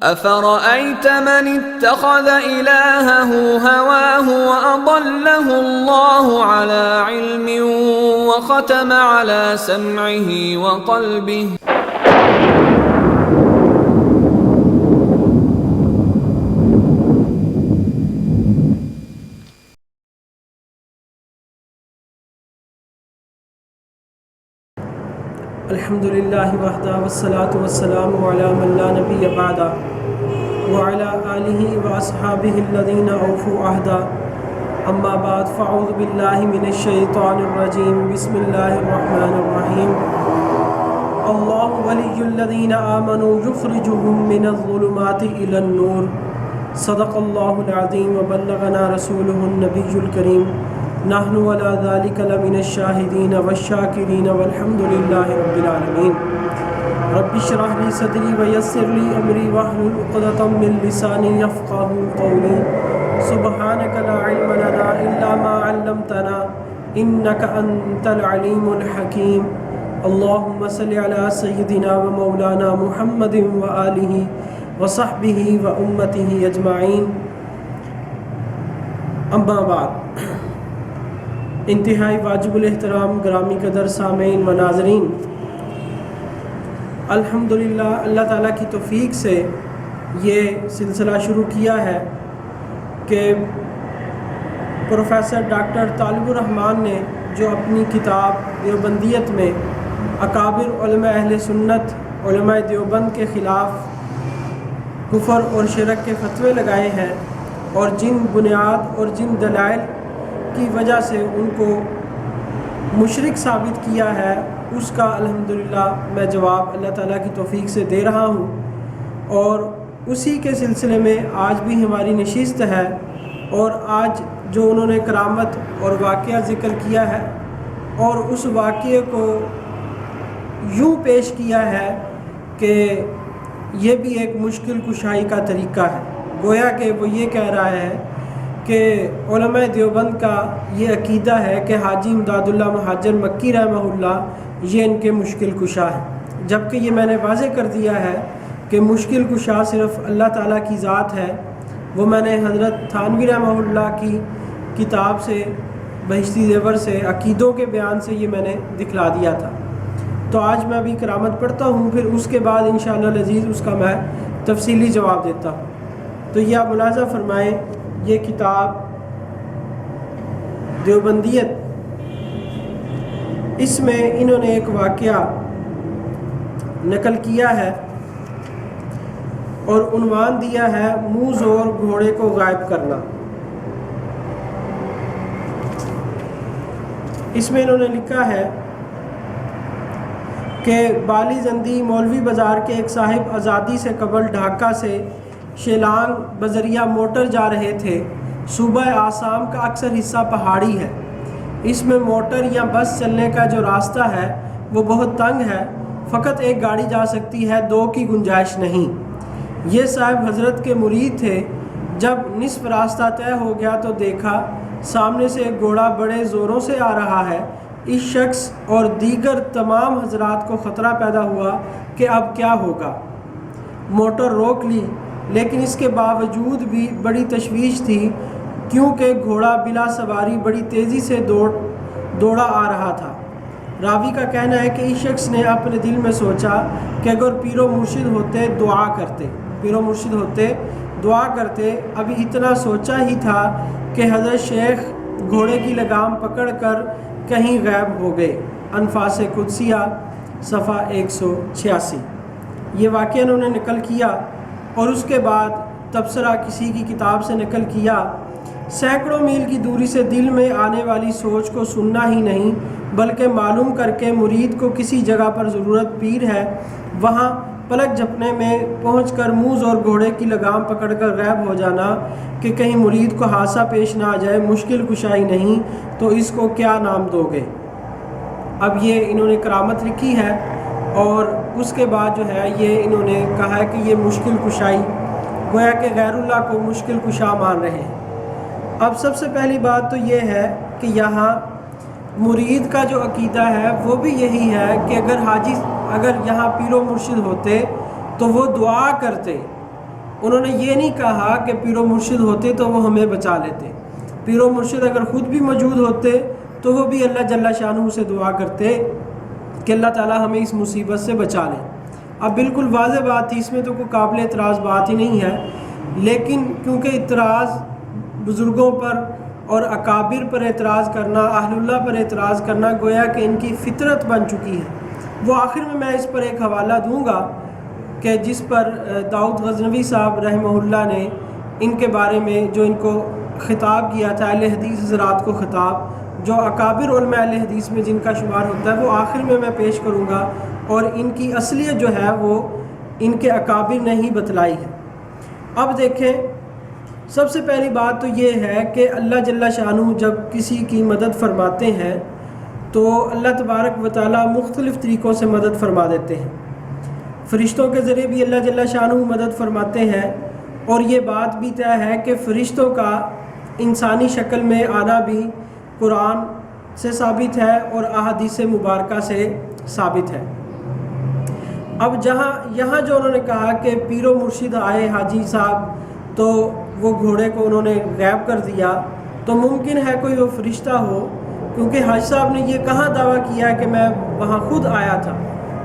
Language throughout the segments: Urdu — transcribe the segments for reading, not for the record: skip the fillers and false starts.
أفرأيت من اتخذ إلهه هواه وأضله الله على علم وختم على سمعه وقلبه الحمدللہ وحدہ والصلاة والسلام علی من لا نبی بعدہ وعلی آلہ واصحابہ الذین اوفوا عہدہ اما بعد فاعوذ باللہ من الشیطان الرجیم بسم اللہ الرحمن الرحیم اللہ ولی الذین آمنوا یخرجهم من الظلمات الی النور صدق اللہ العظیم وبلغنا رسولہ النبی الکریم نحن ولا ذلك لمن الشاهدين والشاكرين والحمد لله رب العالمين رب اشرح لي صدري ويسر لي امري واحلل عقدة من لساني يفقهوا قولي سبحانك لا علم لنا الا ما علمتنا انك انت العليم الحكيم اللهم صل على سيدنا ومولانا محمد وآله وصحبه وامته اجمعين اما بعد انتہائی واجب الاحترام گرامی قدر سامعین و ناظرین، الحمدللہ اللہ تعالیٰ کی توفیق سے یہ سلسلہ شروع کیا ہے کہ پروفیسر ڈاکٹر طالب الرحمن نے جو اپنی کتاب دیوبندیت میں اکابر علماء اہل سنت علماء دیوبند کے خلاف کفر اور شرک کے فتوے لگائے ہیں اور جن بنیاد اور جن دلائل کی وجہ سے ان کو مشرک ثابت کیا ہے، اس کا الحمدللہ میں جواب اللہ تعالیٰ کی توفیق سے دے رہا ہوں، اور اسی کے سلسلے میں آج بھی ہماری نشست ہے۔ اور آج جو انہوں نے کرامت اور واقعہ ذکر کیا ہے اور اس واقعے کو یوں پیش کیا ہے کہ یہ بھی ایک مشکل کشائی کا طریقہ ہے، گویا کہ وہ یہ کہہ رہا ہے کہ علماء دیوبند کا یہ عقیدہ ہے کہ حاجی امداد اللہ مہاجر مکی رحمہ اللہ یہ ان کے مشکل کشا ہے، جبکہ یہ میں نے واضح کر دیا ہے کہ مشکل کشا صرف اللہ تعالیٰ کی ذات ہے۔ وہ میں نے حضرت تھانوی رحمہ اللہ کی کتاب سے بہشتی زیور سے عقیدوں کے بیان سے یہ میں نے دکھلا دیا تھا۔ تو آج میں ابھی کرامت پڑھتا ہوں، پھر اس کے بعد انشاءاللہ العزیز اس کا میں تفصیلی جواب دیتا ہوں۔ تو یہ آپ ملاحظہ فرمائیں، یہ کتاب دیوبندیت، اس میں انہوں نے ایک واقعہ نقل کیا ہے اور عنوان دیا ہے منہ زور گھوڑے کو غائب کرنا۔ اس میں انہوں نے لکھا ہے کہ بالی زندی مولوی بازار کے ایک صاحب آزادی سے قبل ڈھاکہ سے شیلانگ بذریعہ موٹر جا رہے تھے۔ صوبہ آسام کا اکثر حصہ پہاڑی ہے، اس میں موٹر یا بس چلنے کا جو راستہ ہے وہ بہت تنگ ہے، فقط ایک گاڑی جا سکتی ہے، دو کی گنجائش نہیں۔ یہ صاحب حضرت کے مرید تھے۔ جب نصف راستہ طے ہو گیا تو دیکھا سامنے سے ایک گھوڑا بڑے زوروں سے آ رہا ہے۔ اس شخص اور دیگر تمام حضرات کو خطرہ پیدا ہوا کہ اب کیا ہوگا۔ موٹر روک لی، لیکن اس کے باوجود بھی بڑی تشویش تھی، کیونکہ گھوڑا بلا سواری بڑی تیزی سے دوڑا آ رہا تھا۔ راوی کا کہنا ہے کہ اس شخص نے اپنے دل میں سوچا کہ اگر پیر و مرشد ہوتے دعا کرتے۔ ابھی اتنا سوچا ہی تھا کہ حضرت شیخ گھوڑے کی لگام پکڑ کر کہیں غائب ہو گئے۔ انفاس قدسیہ صفحہ 186۔ یہ واقعہ انہوں نے نقل کیا اور اس کے بعد تبصرہ کسی کی کتاب سے نقل کیا۔ سینکڑوں میل کی دوری سے دل میں آنے والی سوچ کو سننا ہی نہیں بلکہ معلوم کر کے مرید کو کسی جگہ پر ضرورت پیر ہے، وہاں پلک جھپنے میں پہنچ کر منہ زور گھوڑے کی لگام پکڑ کر غائب ہو جانا کہ کہیں مرید کو حادثہ پیش نہ آ جائے، مشکل کشائی نہیں تو اس کو کیا نام دو گے۔ اب یہ انہوں نے کرامت لکھی ہے اور اس کے بعد جو ہے یہ انہوں نے کہا ہے کہ یہ مشکل کشائی، گویا کہ غیر اللہ کو مشکل کشا مان رہے ہیں۔ اب سب سے پہلی بات تو یہ ہے کہ یہاں مرید کا جو عقیدہ ہے وہ بھی یہی ہے کہ اگر یہاں پیر و مرشد ہوتے تو وہ دعا کرتے انہوں نے یہ نہیں کہا کہ پیر و مرشد ہوتے تو وہ ہمیں بچا لیتے، پیر و مرشد اگر خود بھی موجود ہوتے تو وہ بھی اللہ جل شانہ سے دعا کرتے کہ اللہ تعالیٰ ہمیں اس مصیبت سے بچا لے۔ اب بالکل واضح بات تھی، اس میں تو کوئی قابل اعتراض بات ہی نہیں ہے، لیکن کیونکہ اعتراض بزرگوں پر اور اکابر پر اعتراض کرنا، اہل اللہ پر اعتراض کرنا گویا کہ ان کی فطرت بن چکی ہے۔ وہ آخر میں اس پر ایک حوالہ دوں گا کہ جس پر داؤد غزنوی صاحب رحمہ اللہ نے ان کے بارے میں جو ان کو خطاب کیا تھا، اہل حدیث حضرات کو خطاب، جو اکابر علماء اہل حدیث میں جن کا شمار ہوتا ہے، وہ آخر میں پیش کروں گا، اور ان کی اصلیت جو ہے وہ ان کے اکابر نے ہی بتلائی ہے۔ اب دیکھیں، سب سے پہلی بات تو یہ ہے کہ اللہ جل شانہ جب کسی کی مدد فرماتے ہیں تو اللہ تبارک و تعالیٰ مختلف طریقوں سے مدد فرما دیتے ہیں۔ فرشتوں کے ذریعے بھی اللہ جل شانہ مدد فرماتے ہیں، اور یہ بات بھی طے ہے کہ فرشتوں کا انسانی شکل میں آنا بھی قرآن سے ثابت ہے اور احادیث مبارکہ سے ثابت ہے۔ اب یہاں جو انہوں نے کہا کہ پیر و مرشد آئے حاجی صاحب تو وہ گھوڑے کو انہوں نے غائب کر دیا، تو ممکن ہے کوئی وہ فرشتہ ہو، کیونکہ حاجی صاحب نے یہ کہاں دعویٰ کیا کہ میں وہاں خود آیا تھا۔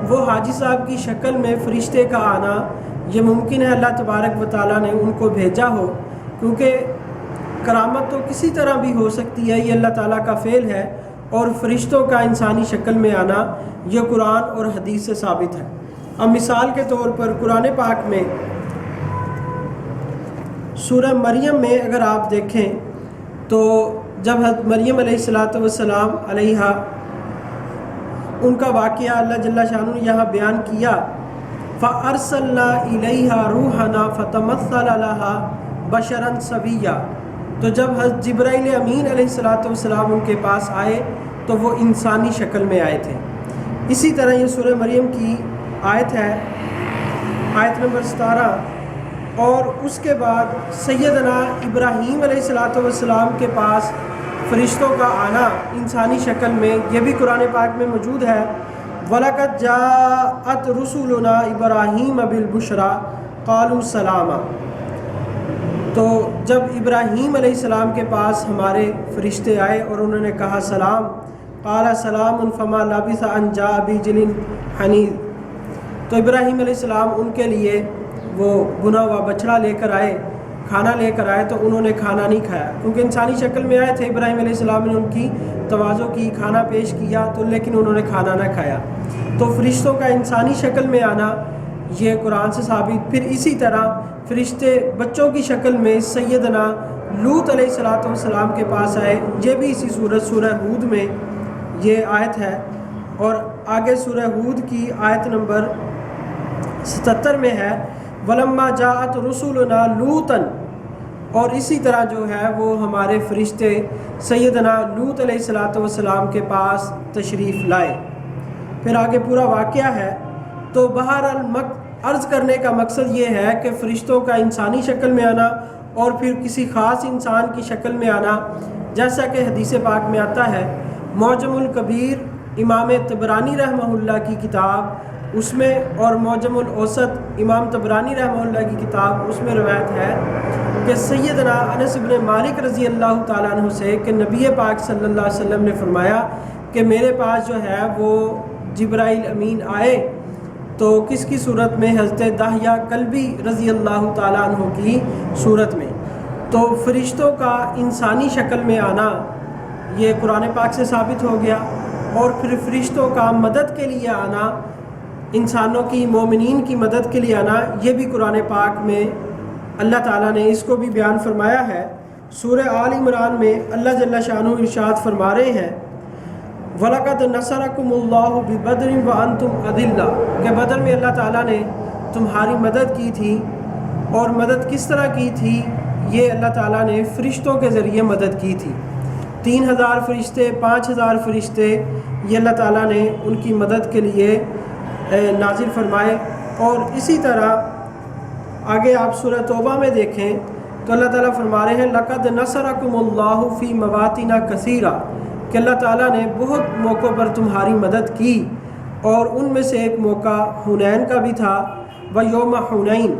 وہ حاجی صاحب کی شکل میں فرشتے کا آنا یہ ممکن ہے اللہ تبارک و تعالیٰ نے ان کو بھیجا ہو، کیونکہ کرامت تو کسی طرح بھی ہو سکتی ہے، یہ اللہ تعالیٰ کا فعل ہے، اور فرشتوں کا انسانی شکل میں آنا یہ قرآن اور حدیث سے ثابت ہے۔ اب مثال کے طور پر قرآن پاک میں سورہ مریم میں اگر آپ دیکھیں تو جب حضرت مریم علیہ السلام علیہ ان کا واقعہ اللہ جل شانہ نے یہاں بیان کیا، فَأَرْسَلْنَا إِلَيْهَا رُوحَنَا فَتَمَثَّلَ لَهَا بَشَرًا سَوِيًّا، تو جب حضرت جبرائیل امین علیہ السلام ان کے پاس آئے تو وہ انسانی شکل میں آئے تھے۔ اسی طرح یہ سورہ مریم کی آیت ہے، آیت نمبر 17، اور اس کے بعد سیدنا ابراہیم علیہ السلام کے پاس فرشتوں کا آنا انسانی شکل میں، یہ بھی قرآن پاک میں موجود ہے۔ وَلَقَدْ جَاءَتْ رُسُلُنَا إِبْرَاهِيمَ بِالْبُشْرَى قَالُوا سَلَامًا، تو جب ابراہیم علیہ السلام کے پاس ہمارے فرشتے آئے اور انہوں نے کہا سلام، قَالَ سَلَامٌ فَمَا لَبِثَ أَن جَاءَ بِعِجْلٍ حَنِيذٍ، تو ابراہیم علیہ السلام ان کے لیے وہ بنا ہوا بچڑا لے کر آئے، کھانا لے کر آئے، تو انہوں نے کھانا نہیں کھایا، کیونکہ انسانی شکل میں آئے تھے۔ ابراہیم علیہ السلام نے ان کی تواضع کی، کھانا پیش کیا، تو لیکن انہوں نے کھانا نہ کھایا۔ تو فرشتوں کا انسانی شکل میں آنا یہ قرآن سے ثابت۔ پھر اسی طرح فرشتے بچوں کی شکل میں سیدنا لوط علیہ السلام کے پاس آئے، یہ بھی اسی سورہ ہود میں یہ آیت ہے، اور آگے سورہ ہود کی آیت نمبر 77 میں ہے وَلَمَّا جَاءَتْ رُسُلُنَا لُوطًا، اور اسی طرح جو ہے وہ ہمارے فرشتے سیدنا لوط علیہ السلام کے پاس تشریف لائے۔ پھر آگے پورا واقعہ ہے۔ تو بہرحال عرض کرنے کا مقصد یہ ہے کہ فرشتوں کا انسانی شکل میں آنا اور پھر کسی خاص انسان کی شکل میں آنا، جیسا کہ حدیث پاک میں آتا ہے۔ معجم الکبیر امام طبرانی رحمہ اللہ کی کتاب اس میں، اور معجم الاوسط امام طبرانی رحمہ اللہ کی کتاب اس میں روایت ہے کہ سیدنا انس بن مالک رضی اللہ تعالیٰ عنہ سے کہ نبی پاک صلی اللہ علیہ وسلم نے فرمایا کہ میرے پاس جو ہے وہ جبرائیل امین آئے، تو کس کی صورت میں؟ حضرت دحیہ کلبی رضی اللہ تعالیٰ عنہ کی صورت میں۔ تو فرشتوں کا انسانی شکل میں آنا یہ قرآن پاک سے ثابت ہو گیا، اور پھر فرشتوں کا مدد کے لیے آنا، انسانوں کی مومنین کی مدد کے لیے آنا، یہ بھی قرآن پاک میں اللہ تعالیٰ نے اس کو بھی بیان فرمایا ہے۔ سورہ آل عمران میں اللہ جل شانہ ارشاد فرما رہے ہیں وَلَقَدْ نَصَرَكُمُ اللَّهُ بِبَدْرٍ وَأَنْتُمْ أَذِلَّةٌ، کہ بدر میں اللہ تعالیٰ نے تمہاری مدد کی تھی، اور مدد کس طرح کی تھی؟ یہ اللہ تعالیٰ نے فرشتوں کے ذریعے مدد کی تھی۔ 3000 فرشتے، 5000 فرشتے، یہ اللہ تعالیٰ نے ان کی مدد کے لیے نازل فرمائے۔ اور اسی طرح آگے آپ سورہ توبہ میں دیکھیں تو اللہ تعالیٰ فرما رہے ہیں لَقَدْ نَصَرَكُمُ اللَّهُ فِي مَوَاطِنَ كَثِيرًا، کہ اللہ تعالیٰ نے بہت موقعوں پر تمہاری مدد کی، اور ان میں سے ایک موقع حنین کا بھی تھا، وَيَوْمَ حُنَيْن،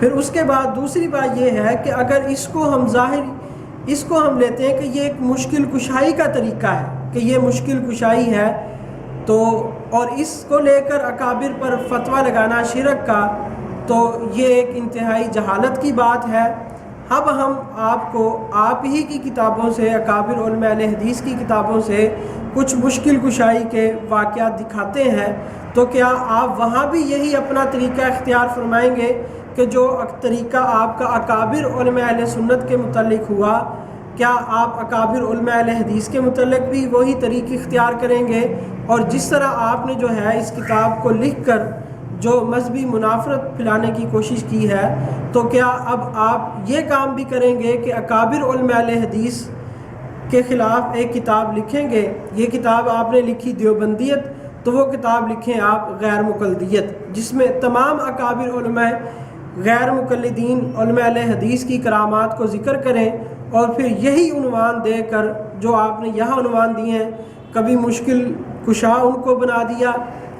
پھر اس کے بعد دوسری بات یہ ہے کہ اگر اس کو ہم لیتے ہیں کہ یہ ایک مشکل کشائی کا طریقہ ہے، کہ یہ مشکل کشائی ہے، تو اور اس کو لے کر اکابر پر فتویٰ لگانا شرک کا، تو یہ ایک انتہائی جہالت کی بات ہے۔ اب ہم آپ کو آپ ہی کی کتابوں سے، اکابر علماء اہل حدیث کی کتابوں سے کچھ مشکل کشائی کے واقعات دکھاتے ہیں، تو کیا آپ وہاں بھی یہی اپنا طریقہ اختیار فرمائیں گے کہ جو طریقہ آپ کا اکابر علماء اہل سنت کے متعلق ہوا، کیا آپ اکابر علماء اہل حدیث کے متعلق بھی وہی طریقہ اختیار کریں گے؟ اور جس طرح آپ نے جو ہے اس کتاب کو لکھ کر جو مذہبی منافرت پھیلانے کی کوشش کی ہے، تو کیا اب آپ یہ کام بھی کریں گے کہ اکابر علماء اہل حدیث کے خلاف ایک کتاب لکھیں گے؟ یہ کتاب آپ نے لکھی دیوبندیت، تو وہ کتاب لکھیں آپ غیر مقلدیت، جس میں تمام اکابر علماء غیر مقلدین علماء اہل حدیث کی کرامات کو ذکر کریں، اور پھر یہی عنوان دے کر جو آپ نے یہاں عنوان دیے ہیں، کبھی مشکل کشا ان کو بنا دیا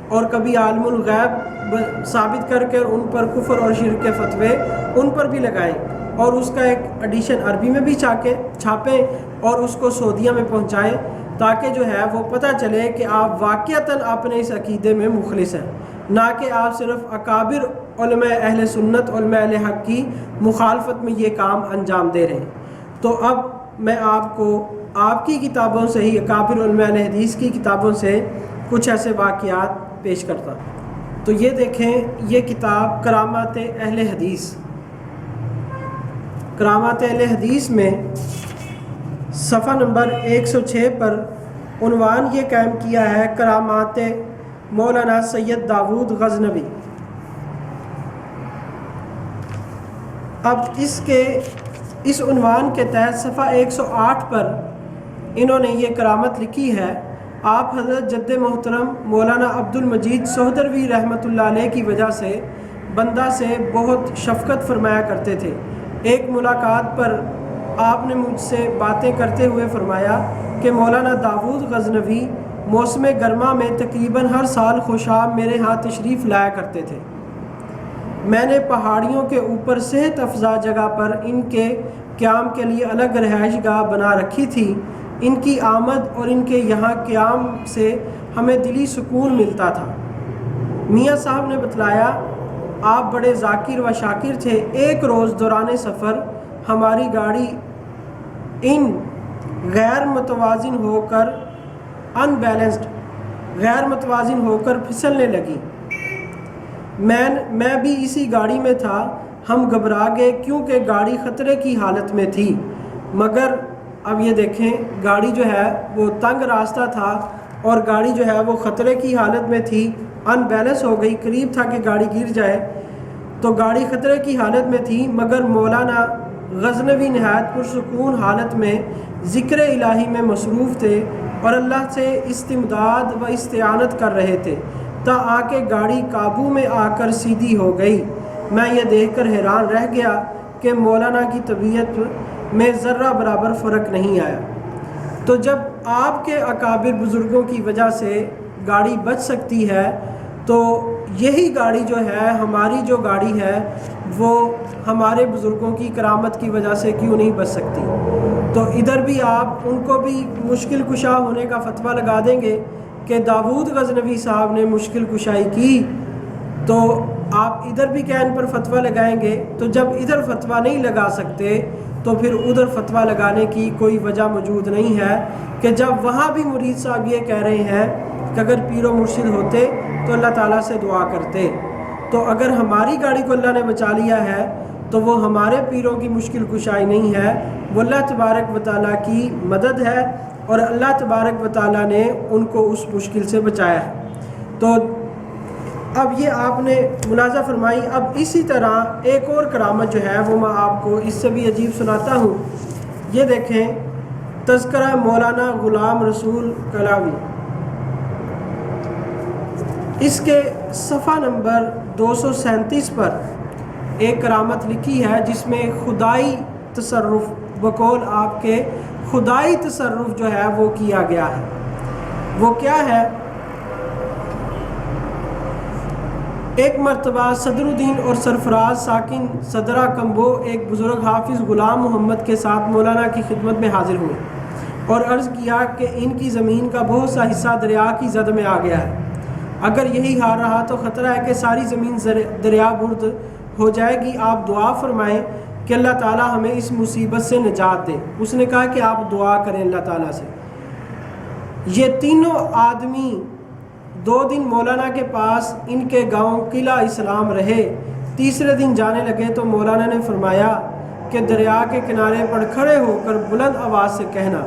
اور کبھی عالم الغیب ثابت کر کے ان پر کفر اور شرک کے فتوے ان پر بھی لگائیں، اور اس کا ایک ایڈیشن عربی میں بھی چھاپیں اور اس کو سعودیہ میں پہنچائیں، تاکہ جو ہے وہ پتہ چلے کہ آپ واقعتاً اپنے اس عقیدے میں مخلص ہیں، نہ کہ آپ صرف اکابر علماء اہل سنت علماء اہل حق کی مخالفت میں یہ کام انجام دے رہے ہیں۔ تو اب میں آپ کو آپ کی کتابوں سے ہی، اکابر علماء اہل حدیث کی کتابوں سے کچھ ایسے واقعات پیش کرتا ہوں۔ تو یہ دیکھیں، یہ کتاب کرامات اہل حدیث، کرامات اہل حدیث میں صفحہ نمبر 106 پر عنوان یہ قائم کیا ہے، کرامات مولانا سید داود غزنوی۔ اب اس عنوان کے تحت صفحہ 108 پر انہوں نے یہ کرامت لکھی ہے، آپ حضرت جد محترم مولانا عبد المجید سہدروی رحمۃ اللہ علیہ کی وجہ سے بندہ سے بہت شفقت فرمایا کرتے تھے۔ ایک ملاقات پر آپ نے مجھ سے باتیں کرتے ہوئے فرمایا کہ مولانا داود غزنوی موسم گرما میں تقریباً ہر سال خوشاب میرے ہاں تشریف لایا کرتے تھے۔ میں نے پہاڑیوں کے اوپر صحت افزا جگہ پر ان کے قیام کے لیے الگ رہائش گاہ بنا رکھی تھی۔ ان کی آمد اور ان کے یہاں قیام سے ہمیں دلی سکون ملتا تھا۔ میاں صاحب نے بتلایا، آپ بڑے ذاکر و شاکر تھے۔ ایک روز دوران سفر ہماری گاڑی ان غیر متوازن ہو کر پھسلنے لگی۔ میں بھی اسی گاڑی میں تھا۔ ہم گھبرا گئے کیونکہ گاڑی خطرے کی حالت میں تھی، مگر اب یہ دیکھیں، گاڑی جو ہے وہ تنگ راستہ تھا اور گاڑی جو ہے وہ خطرے کی حالت میں تھی، ان بیلنس ہو گئی، قریب تھا کہ گاڑی گر جائے، تو گاڑی خطرے کی حالت میں تھی، مگر مولانا غزنوی نہایت پرسکون حالت میں ذکر الہی میں مصروف تھے اور اللہ سے استمداد و استعانت کر رہے تھے، تا آ کے گاڑی قابو میں آ کر سیدھی ہو گئی۔ میں یہ دیکھ کر حیران رہ گیا کہ مولانا کی طبیعت میں ذرہ برابر فرق نہیں آیا۔ تو جب آپ کے اکابر بزرگوں کی وجہ سے گاڑی بچ سکتی ہے، تو یہی گاڑی جو ہے، ہماری جو گاڑی ہے، وہ ہمارے بزرگوں کی کرامت کی وجہ سے کیوں نہیں بچ سکتی؟ تو ادھر بھی آپ ان کو بھی مشکل کشا ہونے کا فتویٰ لگا دیں گے کہ داود غزنوی صاحب نے مشکل کشائی کی، تو آپ ادھر بھی کیا ان پر فتویٰ لگائیں گے؟ تو جب ادھر فتویٰ نہیں لگا سکتے تو پھر ادھر فتویٰ لگانے کی کوئی وجہ موجود نہیں ہے کہ جب وہاں بھی مرید صاحب یہ کہہ رہے ہیں کہ اگر پیر و مرشد ہوتے تو اللہ تعالیٰ سے دعا کرتے، تو اگر ہماری گاڑی کو اللہ نے بچا لیا ہے تو وہ ہمارے پیروں کی مشکل کشائی نہیں ہے، وہ اللہ تبارک و تعالیٰ کی مدد ہے، اور اللہ تبارک و تعالیٰ نے ان کو اس مشکل سے بچایا ہے۔ تو اب یہ آپ نے ملاحظہ فرمائی۔ اب اسی طرح ایک اور کرامت جو ہے وہ میں آپ کو اس سے بھی عجیب سناتا ہوں۔ یہ دیکھیں، تذکرہ مولانا غلام رسول کلاوی، اس کے صفحہ نمبر 237 پر ایک کرامت لکھی ہے جس میں خدائی تصرف، بقول آپ کے خدائی تصرف جو ہے وہ کیا گیا ہے۔ وہ کیا ہے ایک مرتبہ صدر الدین اور سرفراز ساکن صدرہ کمبو ایک بزرگ حافظ غلام محمد کے ساتھ مولانا کی خدمت میں حاضر ہوئے اور عرض کیا کہ ان کی زمین کا بہت سا حصہ دریا کی زد میں آ گیا ہے، اگر یہی حال رہا تو خطرہ ہے کہ ساری زمین دریا برد ہو جائے گی، آپ دعا فرمائیں کہ اللہ تعالیٰ ہمیں اس مصیبت سے نجات دے۔ اس نے کہا کہ آپ دعا کریں اللہ تعالیٰ سے۔ یہ تینوں آدمی 2 دن مولانا کے پاس ان کے گاؤں قلعہ اسلام رہے۔ تیسرے دن جانے لگے تو مولانا نے فرمایا کہ دریا کے کنارے پر کھڑے ہو کر بلند آواز سے کہنا۔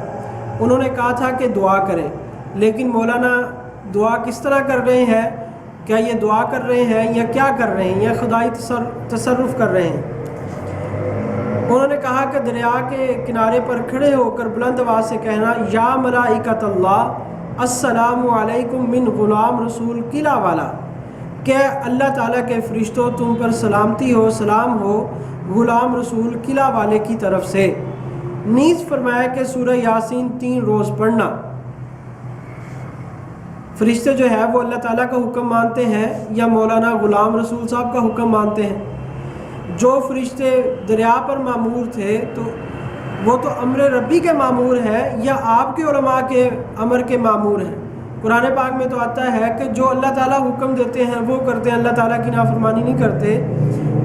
انہوں نے کہا تھا کہ دعا کریں، لیکن مولانا دعا کس طرح کر رہے ہیں؟ کیا یہ دعا کر رہے ہیں یا کیا کر رہے ہیں، یا خدائی تصرف کر رہے ہیں؟ انہوں نے کہا کہ دریا کے کنارے پر کھڑے ہو کر بلند آواز سے کہنا، یا ملائکۃ اللہ السلام علیکم من غلام رسول قلعہ والا، کہ اللہ تعالیٰ کے فرشتوں تم پر سلامتی ہو، سلام ہو غلام رسول قلعہ والے کی طرف سے۔ نیز فرمایا کہ سورہ یاسین 3 روز پڑھنا۔ فرشتے جو ہے وہ اللہ تعالیٰ کا حکم مانتے ہیں یا مولانا غلام رسول صاحب کا حکم مانتے ہیں؟ جو فرشتے دریا پر مامور تھے تو وہ تو امر ربی کے مامور ہیں یا آپ کے علماء کے امر کے مامور ہیں؟ قرآن پاک میں تو آتا ہے کہ جو اللہ تعالیٰ حکم دیتے ہیں وہ کرتے ہیں، اللہ تعالیٰ کی نافرمانی نہیں کرتے۔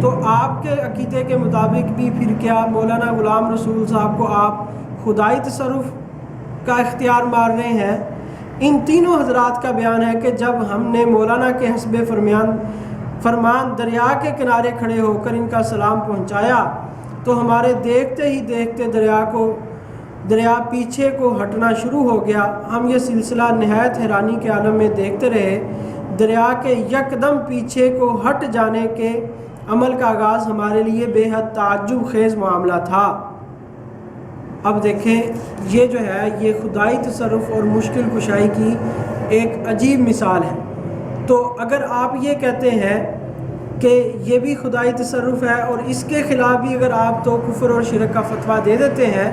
تو آپ کے عقیدے کے مطابق بھی پھر کیا مولانا غلام رسول صاحب کو آپ خدائی تصرف کا اختیار مار رہے ہیں؟ ان تینوں حضرات کا بیان ہے کہ جب ہم نے مولانا کے حسب فرمان دریا کے کنارے کھڑے ہو کر ان کا سلام پہنچایا تو ہمارے دیکھتے ہی دیکھتے دریا پیچھے کو ہٹنا شروع ہو گیا۔ ہم یہ سلسلہ نہایت حیرانی کے عالم میں دیکھتے رہے۔ دریا کے یکدم پیچھے کو ہٹ جانے کے عمل کا آغاز ہمارے لیے بے حد تعجب خیز معاملہ تھا۔ اب دیکھیں یہ جو ہے یہ خدائی تصرف اور مشکل کشائی کی ایک عجیب مثال ہے۔ تو اگر آپ یہ کہتے ہیں کہ یہ بھی خدائی تصرف ہے اور اس کے خلاف بھی اگر آپ تو کفر اور شرک کا فتویٰ دے دیتے ہیں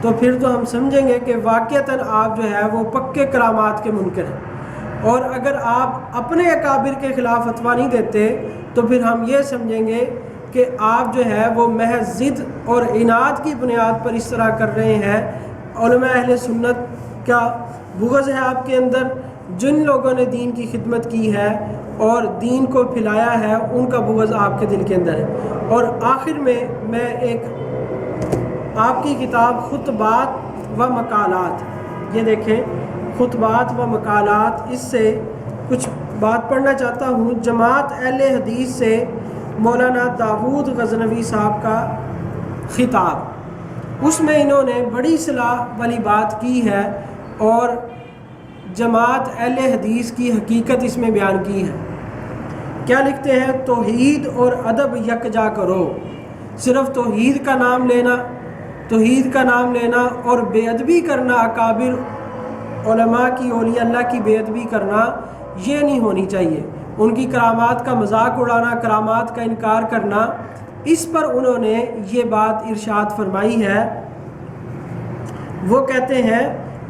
تو پھر تو ہم سمجھیں گے کہ واقعتاً آپ جو ہے وہ پکے کرامات کے منکر ہیں، اور اگر آپ اپنے اکابر کے خلاف فتویٰ نہیں دیتے تو پھر ہم یہ سمجھیں گے کہ آپ جو ہے وہ محض ضد اور عناد کی بنیاد پر اس طرح کر رہے ہیں۔ علماء اہل سنت کا بغض ہے آپ کے اندر، جن لوگوں نے دین کی خدمت کی ہے اور دین کو پھیلایا ہے ان کا بغض آپ کے دل کے اندر ہے۔ اور آخر میں ایک آپ کی کتاب خطبات و مقالات، یہ دیکھیں خطبات و مقالات، اس سے کچھ بات پڑھنا چاہتا ہوں۔ جماعت اہل حدیث سے مولانا داود غزنوی صاحب کا خطاب، اس میں انہوں نے بڑی اصلاح والی بات کی ہے اور جماعت اہل حدیث کی حقیقت اس میں بیان کی ہے۔ کیا لکھتے ہیں؟ توحید اور ادب یکجا کرو۔ صرف توحید کا نام لینا اور بے ادبی کرنا، اکابر علماء کی، اولیاء اللہ کی بے ادبی کرنا، یہ نہیں ہونی چاہیے۔ ان کی کرامات کا مذاق اڑانا، کرامات کا انکار کرنا، اس پر انہوں نے یہ بات ارشاد فرمائی ہے۔ وہ کہتے ہیں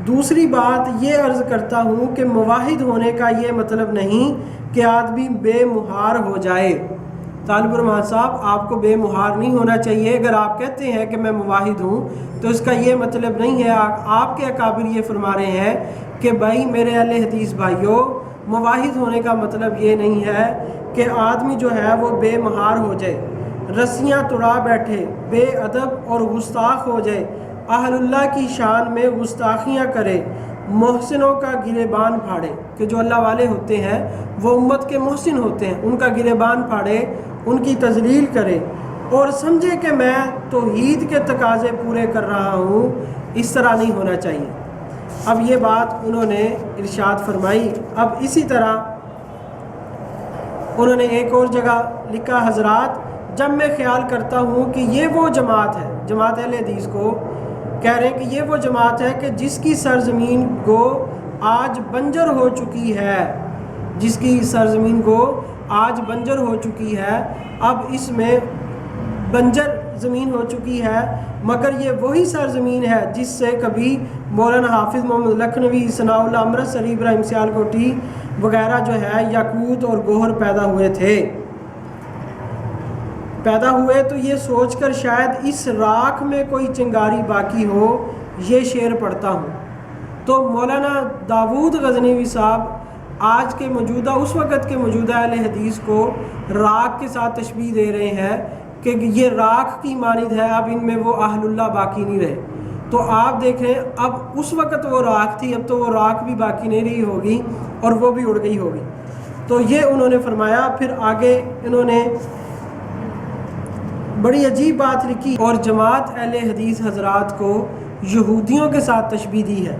دوسری بات یہ عرض کرتا ہوں کہ موحد ہونے کا یہ مطلب نہیں کہ آدمی بے مہار ہو جائے۔ طالب الرحمان صاحب، آپ کو بے مہار نہیں ہونا چاہیے۔ اگر آپ کہتے ہیں کہ میں موحد ہوں تو اس کا یہ مطلب نہیں ہے۔ آپ کے اکابر یہ فرما رہے ہیں کہ بھائی میرے اہل حدیث بھائیوں، موحد ہونے کا مطلب یہ نہیں ہے کہ آدمی جو ہے وہ بے مہار ہو جائے، رسیاں توڑا بیٹھے، بے ادب اور گستاخ ہو جائے، اہل اللہ کی شان میں گستاخیاں کرے، محسنوں کا گریبان پھاڑے، کہ جو اللہ والے ہوتے ہیں وہ امت کے محسن ہوتے ہیں، ان کا گریبان پھاڑے، ان کی تذلیل کرے اور سمجھے کہ میں توحید کے تقاضے پورے کر رہا ہوں۔ اس طرح نہیں ہونا چاہیے۔ اب یہ بات انہوں نے ارشاد فرمائی۔ اب اسی طرح انہوں نے ایک اور جگہ لکھا، حضرات جب میں خیال کرتا ہوں کہ یہ وہ جماعت ہے، جماعت اہل حدیث کو کہہ رہے ہیں کہ یہ وہ جماعت ہے کہ جس کی سرزمین گو آج بنجر ہو چکی ہے، جس کی سرزمین گو آج بنجر ہو چکی ہے، اب اس میں بنجر زمین ہو چکی ہے، مگر یہ وہی سرزمین ہے جس سے کبھی مولانا حافظ محمد لکھنوی، ثناء اللہ امرتسری، ابراہیم سیال کوٹی، وغیرہ جو ہے یاقوت اور گوہر پیدا ہوئے تھے۔ پیدا ہوئے تو یہ سوچ کر شاید اس راکھ میں کوئی چنگاری باقی ہو، یہ شعر پڑھتا ہوں۔ تو مولانا داود غزنوی صاحب آج کے موجودہ، اس وقت کے موجودہ اہل حدیث کو راکھ کے ساتھ تشبیہ دے رہے ہیں کہ یہ راکھ کی مانند ہے، اب ان میں وہ اہل اللہ باقی نہیں رہے۔ تو آپ دیکھیں اب اس وقت وہ راکھ تھی، اب تو وہ راکھ بھی باقی نہیں رہی ہوگی اور وہ بھی اڑ گئی ہوگی۔ تو یہ انہوں نے فرمایا۔ پھر آگے انہوں نے بڑی عجیب بات لکھی اور جماعت اہل حدیث حضرات کو یہودیوں کے ساتھ تشبیہ دی ہے۔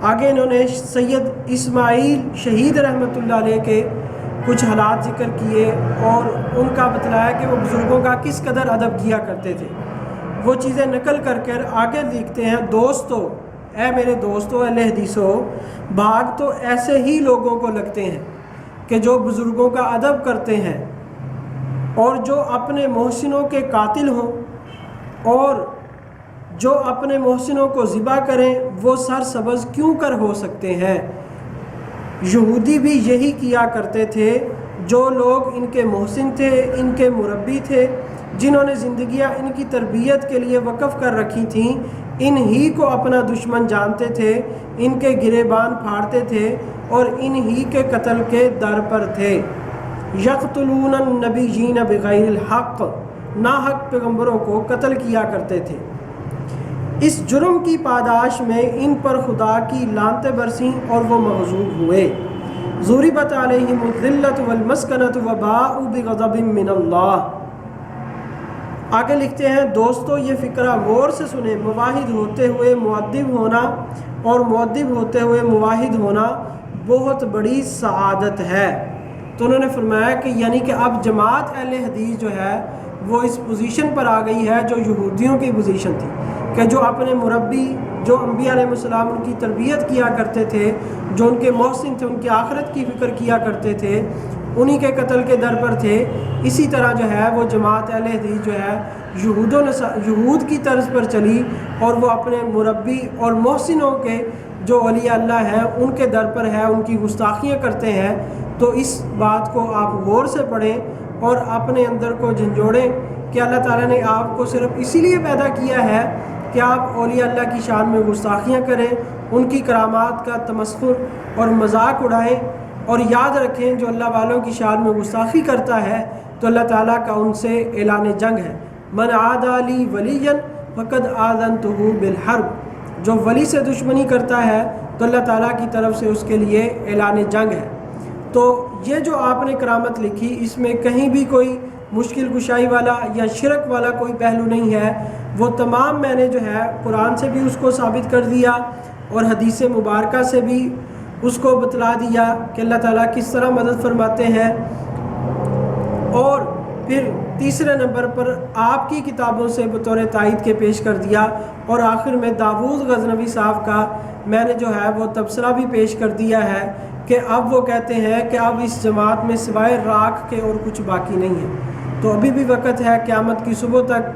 آگے انہوں نے سید اسماعیل شہید رحمۃ اللہ علیہ کے کچھ حالات ذکر کیے اور ان کا بتلایا کہ وہ بزرگوں کا کس قدر ادب کیا کرتے تھے۔ وہ چیزیں نقل کر کر آگے لکھتے ہیں، دوستو، اے میرے دوستو اہل حدیثو، بھاگ تو ایسے ہی لوگوں کو لگتے ہیں کہ جو بزرگوں کا ادب کرتے ہیں اور جو اپنے محسنوں کے قاتل ہوں، اور جو اپنے محسنوں کو ذبح کریں وہ سر سبز کیوں کر ہو سکتے ہیں۔ یہودی بھی یہی کیا کرتے تھے، جو لوگ ان کے محسن تھے، ان کے مربی تھے، جنہوں نے زندگیاں ان کی تربیت کے لیے وقف کر رکھی تھیں، ان ہی کو اپنا دشمن جانتے تھے، ان کے گریبان پھاڑتے تھے اور ان ہی کے قتل کے در پر تھے۔ یقتلون النبیین بغیر الحق، ناحق پیغمبروں کو قتل کیا کرتے تھے۔ اس جرم کی پاداش میں ان پر خدا کی لعنتیں برسیں اور وہ مغضوب ہوئے۔ ضربت علیہم الذلۃ والمسکنۃ وباءوا بغضب من اللہ۔ آگے لکھتے ہیں، دوستو یہ فقرہ غور سے سنیں، مواحد ہوتے ہوئے مؤدب ہونا اور مؤدب ہوتے ہوئے مواحد ہونا بہت بڑی سعادت ہے۔ تو انہوں نے فرمایا کہ یعنی کہ اب جماعت اہل حدیث جو ہے وہ اس پوزیشن پر آ گئی ہے جو یہودیوں کی پوزیشن تھی، کہ جو اپنے مربی، جو انبیاء علیہ السلام ان کی تربیت کیا کرتے تھے، جو ان کے محسن تھے، ان کی آخرت کی فکر کیا کرتے تھے، انہی کے قتل کے در پر تھے۔ اسی طرح جو ہے وہ جماعت اہل حدیث جو ہے یہود کی طرز پر چلی اور وہ اپنے مربی اور محسنوں کے جو اولیاء اللہ ہیں ان کے در پر ہے، ان کی گستاخیاں کرتے ہیں۔ تو اس بات کو آپ غور سے پڑھیں اور اپنے اندر کو جھنجھوڑیں کہ اللہ تعالیٰ نے آپ کو صرف اسی لیے پیدا کیا ہے کہ آپ اولیاء اللہ کی شان میں گستاخیاں کریں، ان کی کرامات کا تمسخر اور مذاق اڑائیں، اور یاد رکھیں جو اللہ والوں کی شان میں گستاخی کرتا ہے تو اللہ تعالیٰ کا ان سے اعلان جنگ ہے۔ من عادی لی ولیا فقد آذنتہ بالحرب، جو ولی سے دشمنی کرتا ہے تو اللہ تعالیٰ کی طرف سے اس کے لیے اعلان جنگ ہے۔ تو یہ جو آپ نے کرامت لکھی اس میں کہیں بھی کوئی مشکل کشائی والا یا شرک والا کوئی پہلو نہیں ہے، وہ تمام میں نے جو ہے قرآن سے بھی اس کو ثابت کر دیا اور حدیث مبارکہ سے بھی اس کو بتلا دیا کہ اللہ تعالیٰ کس طرح مدد فرماتے ہیں، اور پھر تیسرے نمبر پر آپ کی کتابوں سے بطور تائید کے پیش کر دیا، اور آخر میں داود غزنوی صاحب کا میں نے جو ہے وہ تبصرہ بھی پیش کر دیا ہے کہ اب وہ کہتے ہیں کہ اب اس جماعت میں سوائے راکھ کے اور کچھ باقی نہیں ہے۔ تو ابھی بھی وقت ہے قیامت کی صبح تک،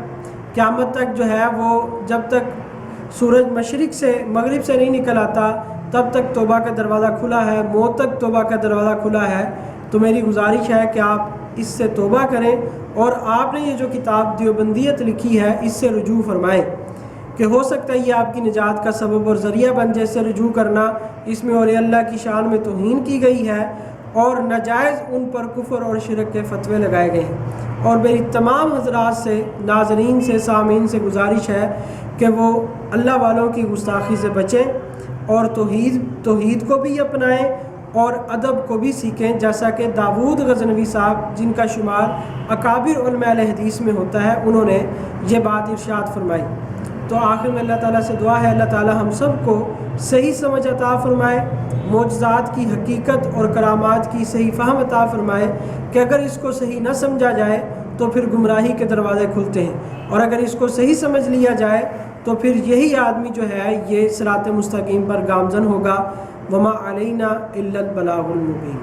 قیامت تک جو ہے وہ جب تک سورج مشرق سے مغرب سے نہیں نکل آتا تب تک توبہ کا دروازہ کھلا ہے، موت تک توبہ کا دروازہ کھلا ہے۔ تو میری گزارش ہے کہ آپ اس سے توبہ کریں اور آپ نے یہ جو کتاب دیوبندیت لکھی ہے اس سے رجوع فرمائیں کہ ہو سکتا ہے یہ آپ کی نجات کا سبب اور ذریعہ بن جائے۔ سے رجوع کرنا، اس میں اولیاء اللہ کی شان میں توہین کی گئی ہے اور ناجائز ان پر کفر اور شرک کے فتوے لگائے گئے ہیں۔ اور میری تمام حضرات سے، ناظرین سے، سامعین سے گزارش ہے کہ وہ اللہ والوں کی گستاخی سے بچیں اور توحید کو بھی اپنائیں اور ادب کو بھی سیکھیں، جیسا کہ داود غزنوی صاحب جن کا شمار اکابر علماء اہل حدیث میں ہوتا ہے انہوں نے یہ بات ارشاد فرمائی۔ تو آخر میں اللہ تعالیٰ سے دعا ہے اللہ تعالیٰ ہم سب کو صحیح سمجھ عطا فرمائے، معجزات کی حقیقت اور کرامات کی صحیح فہم عطا فرمائے کہ اگر اس کو صحیح نہ سمجھا جائے تو پھر گمراہی کے دروازے کھلتے ہیں، اور اگر اس کو صحیح سمجھ لیا جائے تو پھر یہی آدمی جو ہے یہ صراط مستقیم پر گامزن ہوگا۔ وما علینا الا البلاغ المبین۔